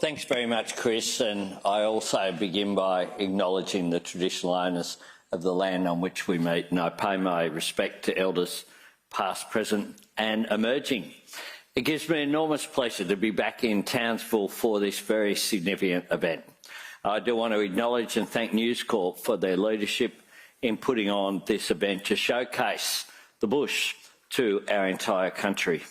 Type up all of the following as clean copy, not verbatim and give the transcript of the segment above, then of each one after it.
Thanks very much, Chris, and I also begin by acknowledging the traditional owners of the land on which we meet, and I pay my respect to elders past, present and emerging. It gives me enormous pleasure to be back in Townsville for this very significant event. I do want to acknowledge and thank News Corp for their leadership in putting on this event to showcase the bush to our entire country.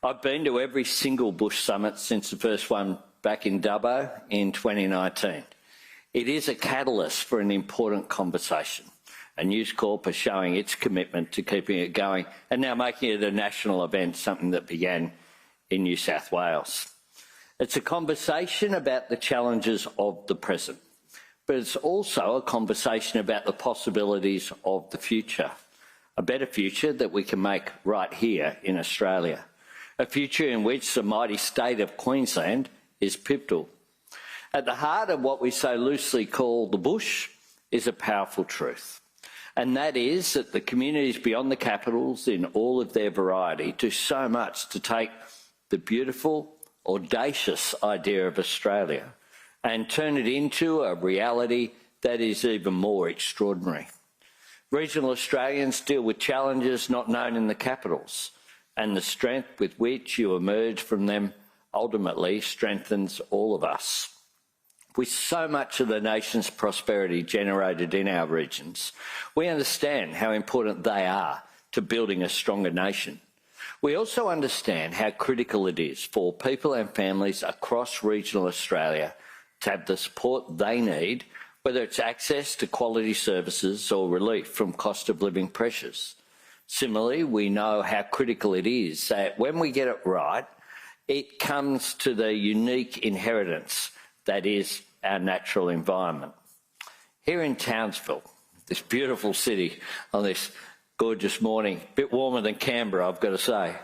I've been to every single bush summit since the first one back in Dubbo in 2019. It is a catalyst for an important conversation, and News Corp is showing its commitment to keeping it going and now making it a national event, something that began in New South Wales. It's a conversation about the challenges of the present, but it's also a conversation about the possibilities of the future, a better future that we can make right here in Australia, a future in which the mighty state of Queensland is pivotal. At the heart of what we so loosely call the bush is a powerful truth, and that is that the communities beyond the capitals in all of their variety do so much to take the beautiful, audacious idea of Australia and turn it into a reality that is even more extraordinary. Regional Australians deal with challenges not known in the capitals, and the strength with which you emerge from them ultimately strengthens all of us. With so much of the nation's prosperity generated in our regions, we understand how important they are to building a stronger nation. We also understand how critical it is for people and families across regional Australia to have the support they need, whether it's access to quality services or relief from cost of living pressures. Similarly, we know how critical it is that when we get it right, it comes to the unique inheritance that is our natural environment. Here in Townsville, this beautiful city on this gorgeous morning, a bit warmer than Canberra, I've got to say,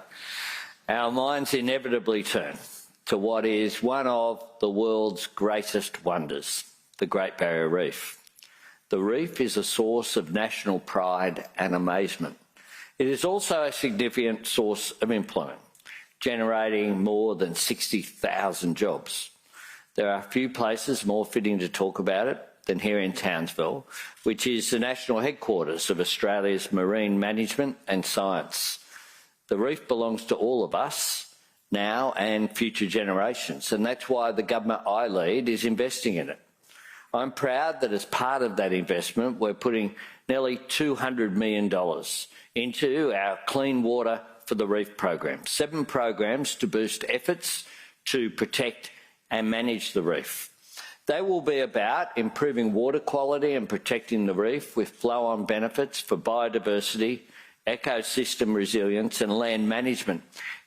our minds inevitably turn to what is one of the world's greatest wonders, the Great Barrier Reef. The reef is a source of national pride and amazement. It is also a significant source of employment, generating more than 60,000 jobs. There are few places more fitting to talk about it than here in Townsville, which is the national headquarters of Australia's marine management and science. The reef belongs to all of us now and future generations, and that's why the government I lead is investing in it. I'm proud that as part of that investment, we're putting nearly $200 million into our Clean Water for the Reef program, 7 programs to boost efforts to protect and manage the reef. They will be about improving water quality and protecting the reef with flow-on benefits for biodiversity, ecosystem resilience and land management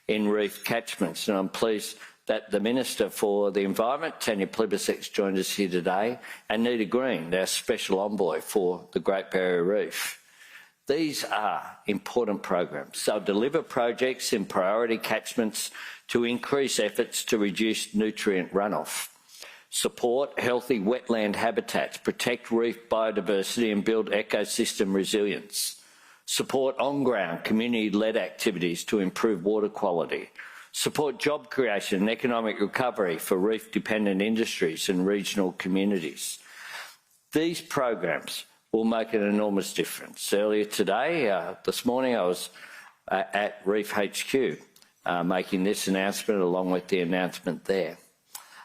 in reef catchments. And I'm pleased that the Minister for the Environment, Tanya Plibersek, joined us here today, and Nita Green, our Special Envoy for the Great Barrier Reef. These are important programs. They'll deliver projects in priority catchments to increase efforts to reduce nutrient runoff, support healthy wetland habitats, protect reef biodiversity and build ecosystem resilience, support on-ground community-led activities to improve water quality, support job creation and economic recovery for reef-dependent industries and regional communities. These programs will make an enormous difference. Earlier today, this morning, I was at Reef HQ making this announcement along with the announcement there.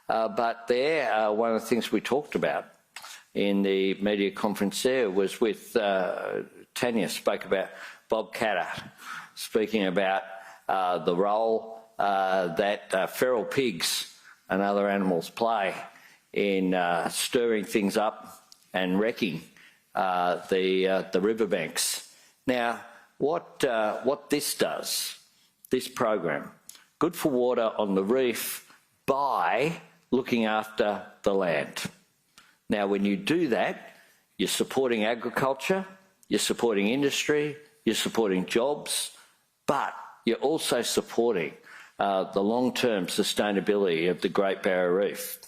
But there, one of the things we talked about in the media conference there was with Tanya spoke about Bob Catter, speaking about the role that feral pigs and other animals play in stirring things up and wrecking the riverbanks. Now, what this does, this program, good for water on the reef by looking after the land. Now, when you do that, you're supporting agriculture, you're supporting industry, you're supporting jobs, but you're also supporting the long-term sustainability of the Great Barrier Reef.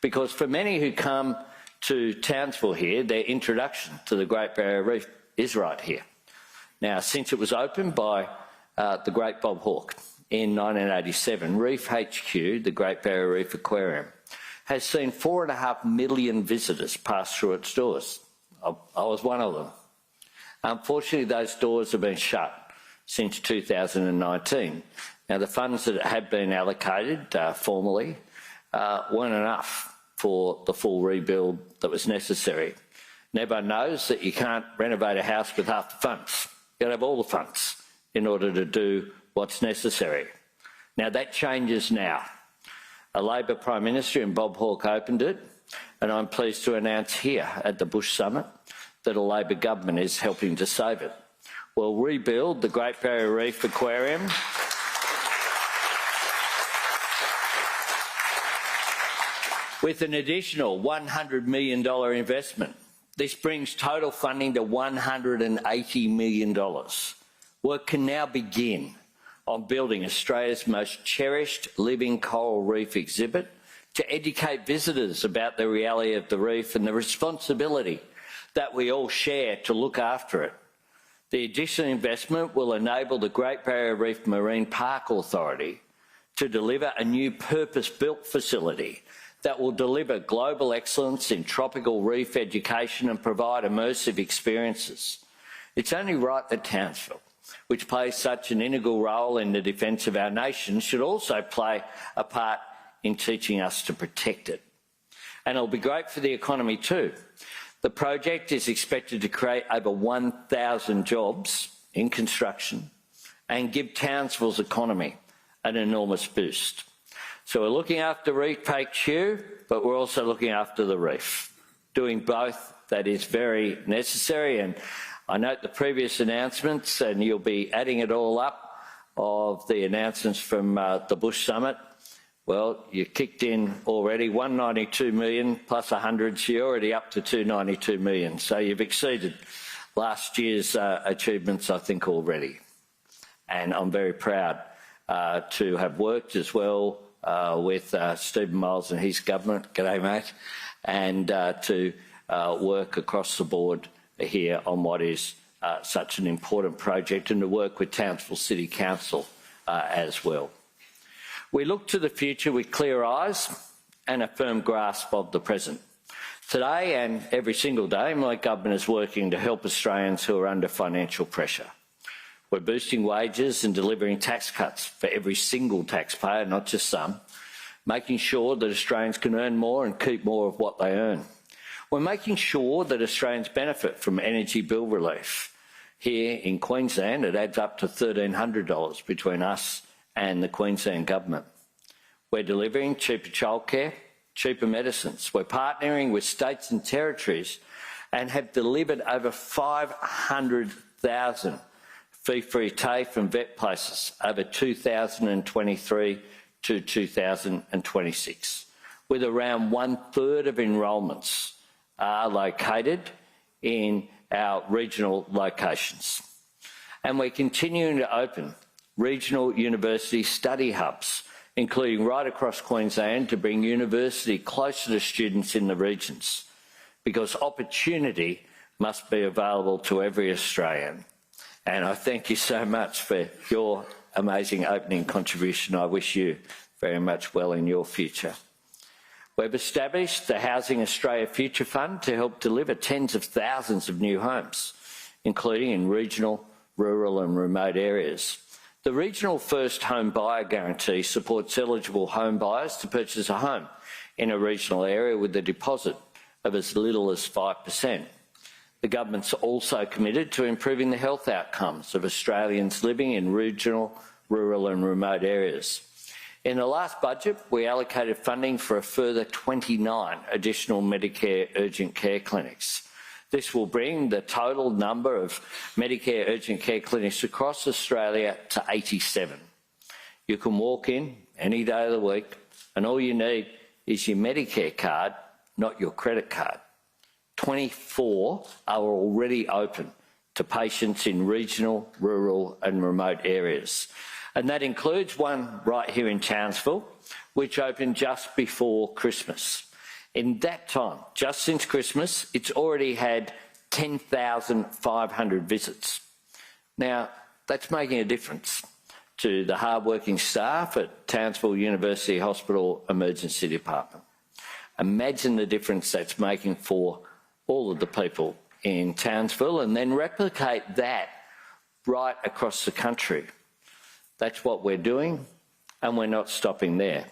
Because for many who come to Townsville here, their introduction to the Great Barrier Reef is right here. Now, since it was opened by the great Bob Hawke in 1987, Reef HQ, the Great Barrier Reef Aquarium, has seen 4.5 million visitors pass through its doors. I was one of them. Unfortunately, those doors have been shut since 2019. Now, the funds that have been allocated formally weren't enough for the full rebuild that was necessary. And everyone knows that you can't renovate a house with half the funds. You've got to have all the funds in order to do what's necessary. Now, that changes now. A Labor Prime Minister in Bob Hawke opened it, and I'm pleased to announce here at the Bush Summit that a Labor government is helping to save it. We'll rebuild the Great Barrier Reef Aquarium with an additional $100 million investment. This brings total funding to $180 million. Work can now begin on building Australia's most cherished living coral reef exhibit to educate visitors about the reality of the reef and the responsibility that we all share to look after it. The additional investment will enable the Great Barrier Reef Marine Park Authority to deliver a new purpose-built facility that will deliver global excellence in tropical reef education and provide immersive experiences. It's only right that Townsville, which plays such an integral role in the defence of our nation, should also play a part in teaching us to protect it. And it'll be great for the economy too. The project is expected to create over 1,000 jobs in construction and give Townsville's economy an enormous boost. So we're looking after Reef HQ, but we're also looking after the reef. Doing both, that is very necessary. And I note the previous announcements, and you'll be adding it all up, of the announcements from the Bush Summit. Well, you kicked in already 192 million plus 100, so you're already up to 292 million. So you've exceeded last year's achievements, I think, already. And I'm very proud to have worked as well with Stephen Miles and his government, g'day mate, and to work across the board here on what is such an important project, and to work with Townsville City Council as well. We look to the future with clear eyes and a firm grasp of the present. Today and every single day, my government is working to help Australians who are under financial pressure. We're boosting wages and delivering tax cuts for every single taxpayer, not just some, making sure that Australians can earn more and keep more of what they earn. We're making sure that Australians benefit from energy bill relief. Here in Queensland, it adds up to $1,300 between us and the Queensland Government. We're delivering cheaper childcare, cheaper medicines. We're partnering with states and territories and have delivered over 500,000 fee-free TAFE and vet places over 2023 to 2026, with around 1/3 of enrolments are located in our regional locations. And we're continuing to open regional university study hubs, including right across Queensland, to bring university closer to students in the regions, because opportunity must be available to every Australian. And I thank you so much for your amazing opening contribution. I wish you very much well in your future. We've established the Housing Australia Future Fund to help deliver tens of thousands of new homes, including in regional, rural and remote areas. The Regional First Home Buyer Guarantee supports eligible home buyers to purchase a home in a regional area with a deposit of as little as 5%. The government's also committed to improving the health outcomes of Australians living in regional, rural and remote areas. In the last budget, we allocated funding for a further 29 additional Medicare urgent care clinics. This will bring the total number of Medicare urgent care clinics across Australia to 87. You can walk in any day of the week and all you need is your Medicare card, not your credit card. 24 are already open to patients in regional, rural and remote areas. And that includes one right here in Townsville, which opened just before Christmas. In that time, just since Christmas, it's already had 10,500 visits. Now, that's making a difference. to the hard-working staff at Townsville University Hospital Emergency Department. Imagine the difference that's making for all of the people in Townsville, and then replicate that right across the country. That's what we're doing, and we're not stopping there.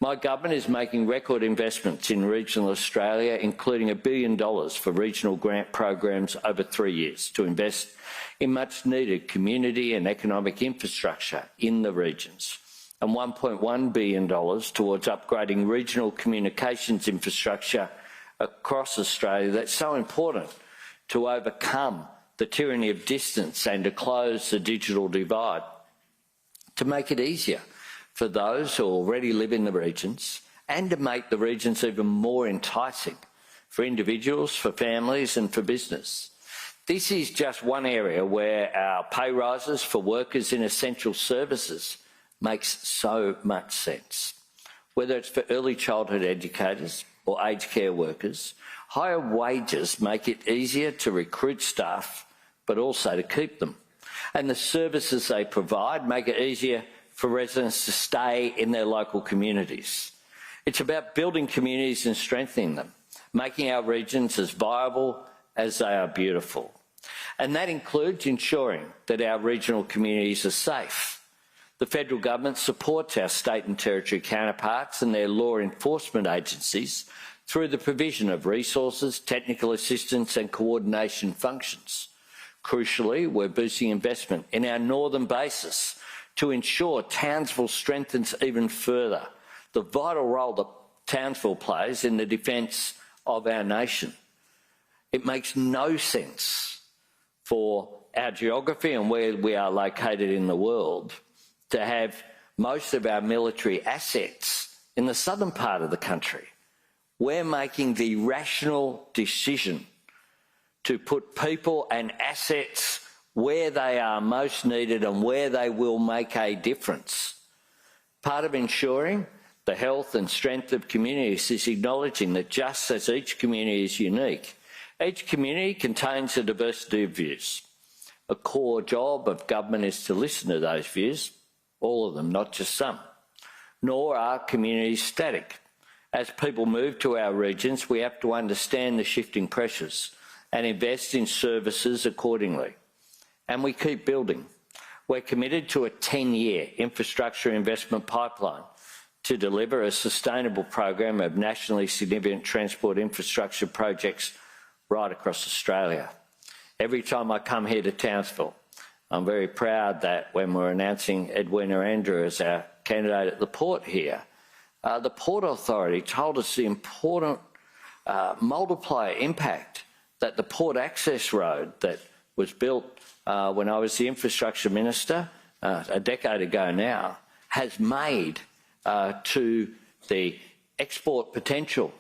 My government is making record investments in regional Australia, including $1 billion for regional grant programs over 3 years to invest in much-needed community and economic infrastructure in the regions, and $1.1 billion towards upgrading regional communications infrastructure across Australia that's so important to overcome the tyranny of distance and to close the digital divide, to make it easier for those who already live in the regions and to make the regions even more enticing for individuals, for families and for business. This is just one area where our pay rises for workers in essential services makes so much sense. Whether it's for early childhood educators or aged care workers, higher wages make it easier to recruit staff, but also to keep them. And the services they provide make it easier for residents to stay in their local communities. It's about building communities and strengthening them, making our regions as viable as they are beautiful. And that includes ensuring that our regional communities are safe. The federal government supports our state and territory counterparts and their law enforcement agencies through the provision of resources, technical assistance and coordination functions. Crucially, we're boosting investment in our northern bases to ensure Townsville strengthens even further the vital role that Townsville plays in the defence of our nation. It makes no sense for our geography and where we are located in the world to have most of our military assets in the southern part of the country. We're making the rational decision to put people and assets where they are most needed and where they will make a difference. Part of ensuring the health and strength of communities is acknowledging that just as each community is unique, each community contains a diversity of views. A core job of government is to listen to those views, all of them, not just some. Nor are communities static. As people move to our regions, we have to understand the shifting pressures and invest in services accordingly. And we keep building. We're committed to a 10-year infrastructure investment pipeline to deliver a sustainable program of nationally significant transport infrastructure projects right across Australia. Every time I come here to Townsville, I'm very proud that when we're announcing Edwina Andrew as our candidate at the port here, the Port Authority told us the important multiplier impact that the Port Access Road that was built when I was the Infrastructure Minister a decade ago now has made to the export potential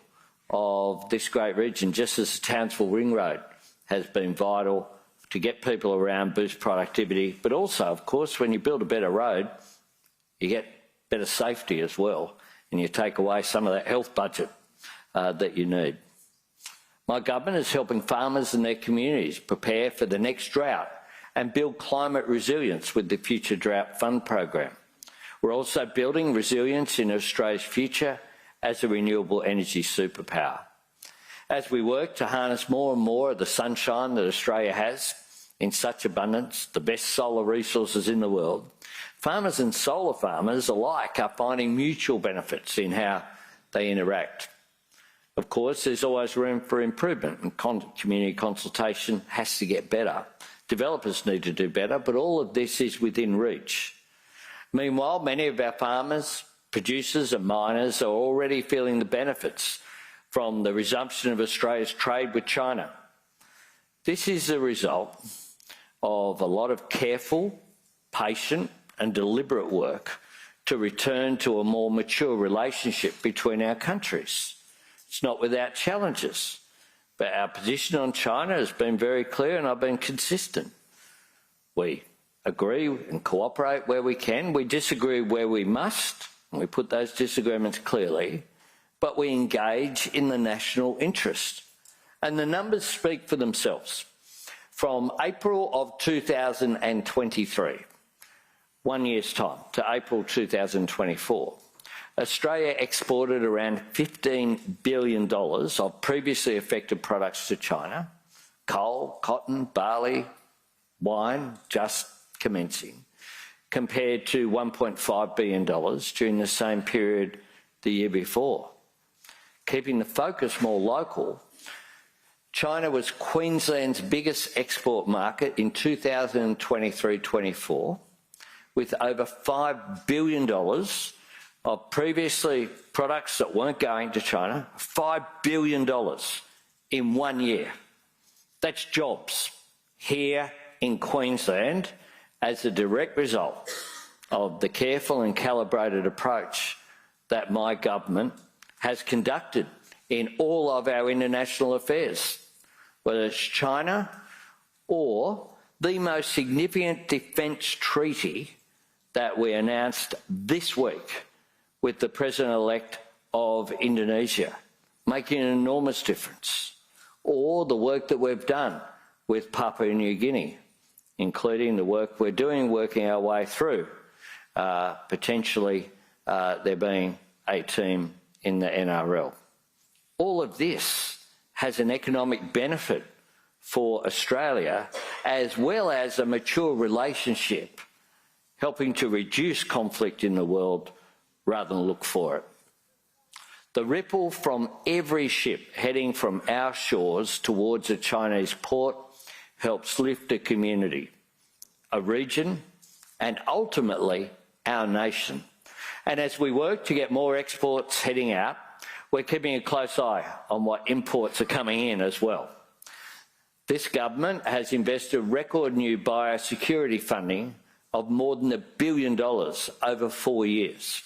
of this great region, just as the Townsville Ring Road has been vital to get people around, boost productivity, but also, of course, when you build a better road, you get better safety as well, and you take away some of that health budget that you need. My government is helping farmers and their communities prepare for the next drought and build climate resilience with the Future Drought Fund program. We're also building resilience in Australia's future as a renewable energy superpower. As we work to harness more and more of the sunshine that Australia has in such abundance, the best solar resources in the world, farmers and solar farmers alike are finding mutual benefits in how they interact. Of course, there's always room for improvement, and community consultation has to get better. Developers need to do better, but all of this is within reach. Meanwhile, many of our farmers, producers and miners are already feeling the benefits from the resumption of Australia's trade with China. This is the result of a lot of careful, patient and deliberate work to return to a more mature relationship between our countries. It's not without challenges, but our position on China has been very clear and I've been consistent. We agree and cooperate where we can. We disagree where we must, and we put those disagreements clearly, but we engage in the national interest. And the numbers speak for themselves. From April of 2023, 1 year's time, to April 2024, Australia exported around $15 billion of previously affected products to China: coal, cotton, barley, wine, just commencing, compared to $1.5 billion during the same period the year before. Keeping the focus more local, China was Queensland's biggest export market in 2023-24, with over $5 billion of previously products that weren't going to China, $5 billion in 1 year. That's jobs here in Queensland as a direct result of the careful and calibrated approach that my government has conducted in all of our international affairs, whether it's China or the most significant defence treaty that we announced this week with the President-elect of Indonesia, making an enormous difference, or the work that we've done with Papua New Guinea, including the work we're doing, working our way through, potentially there being a team in the NRL. All of this has an economic benefit for Australia, as well as a mature relationship, helping to reduce conflict in the world rather than look for it. The ripple from every ship heading from our shores towards a Chinese port helps lift a community, a region, and ultimately our nation. And as we work to get more exports heading out, we're keeping a close eye on what imports are coming in as well. This government has invested record new biosecurity funding of more than $1 billion over 4 years.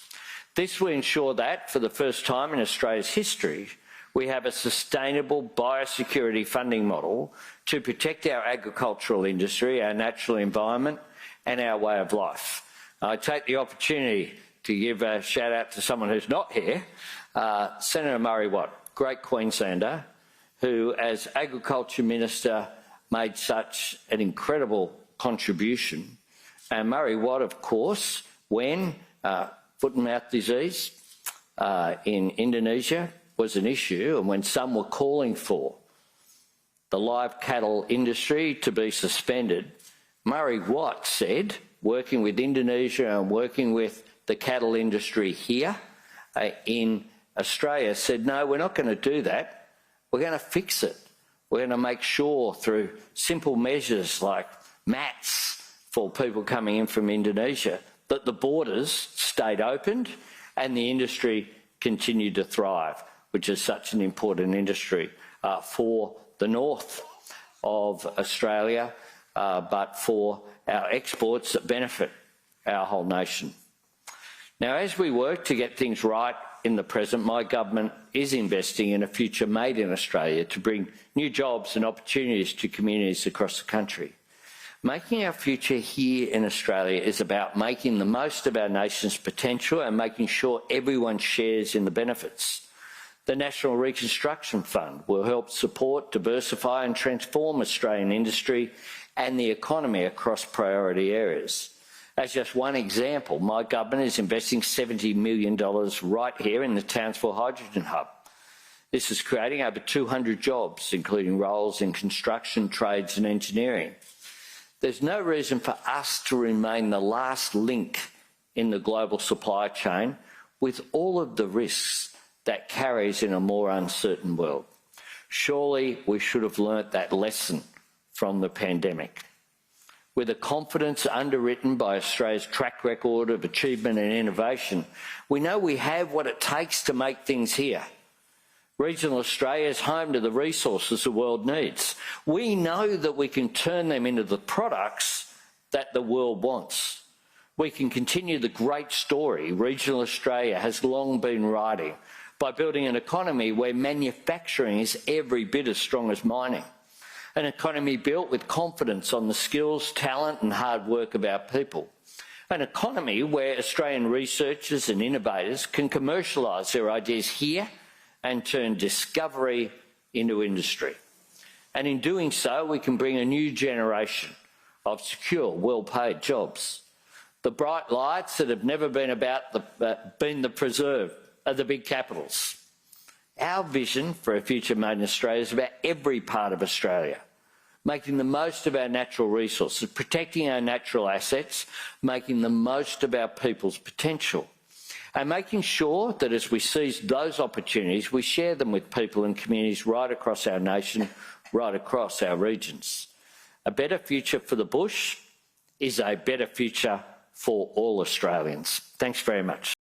This will ensure that, for the first time in Australia's history, we have a sustainable biosecurity funding model to protect our agricultural industry, our natural environment, and our way of life. I take the opportunity to give a shout out to someone who's not here, Senator Murray Watt, great Queenslander, who as Agriculture Minister made such an incredible contribution. And Murray Watt, of course, when foot and mouth disease in Indonesia was an issue, and when some were calling for the live cattle industry to be suspended, Murray Watt said, working with Indonesia and working with the cattle industry here in Australia, said, no, we're not going to do that. We're going to fix it. We're going to make sure through simple measures like mats for people coming in from Indonesia that the borders stayed opened and the industry continued to thrive, which is such an important industry for the north of Australia, but for our exports that benefit our whole nation. Now, as we work to get things right in the present, my government is investing in a future made in Australia to bring new jobs and opportunities to communities across the country. Making our future here in Australia is about making the most of our nation's potential and making sure everyone shares in the benefits. The National Reconstruction Fund will help support, diversify and transform Australian industry and the economy across priority areas. As just one example, my government is investing $70 million right here in the Townsville Hydrogen Hub. This is creating over 200 jobs, including roles in construction, trades and engineering. There's no reason for us to remain the last link in the global supply chain with all of the risks that carries in a more uncertain world. Surely we should have learnt that lesson from the pandemic. With a confidence underwritten by Australia's track record of achievement and innovation, we know we have what it takes to make things here. Regional Australia is home to the resources the world needs. We know that we can turn them into the products that the world wants. We can continue the great story regional Australia has long been riding by building an economy where manufacturing is every bit as strong as mining. An economy built with confidence on the skills, talent and hard work of our people. An economy where Australian researchers and innovators can commercialise their ideas here and turn discovery into industry. And in doing so, we can bring a new generation of secure, well-paid jobs. The bright lights that have never been been the preserve of the big capitals. Our vision for a future made in Australia is about every part of Australia, making the most of our natural resources, protecting our natural assets, making the most of our people's potential, and making sure that as we seize those opportunities, we share them with people and communities right across our nation, right across our regions. A better future for the bush is a better future for all Australians. Thanks very much.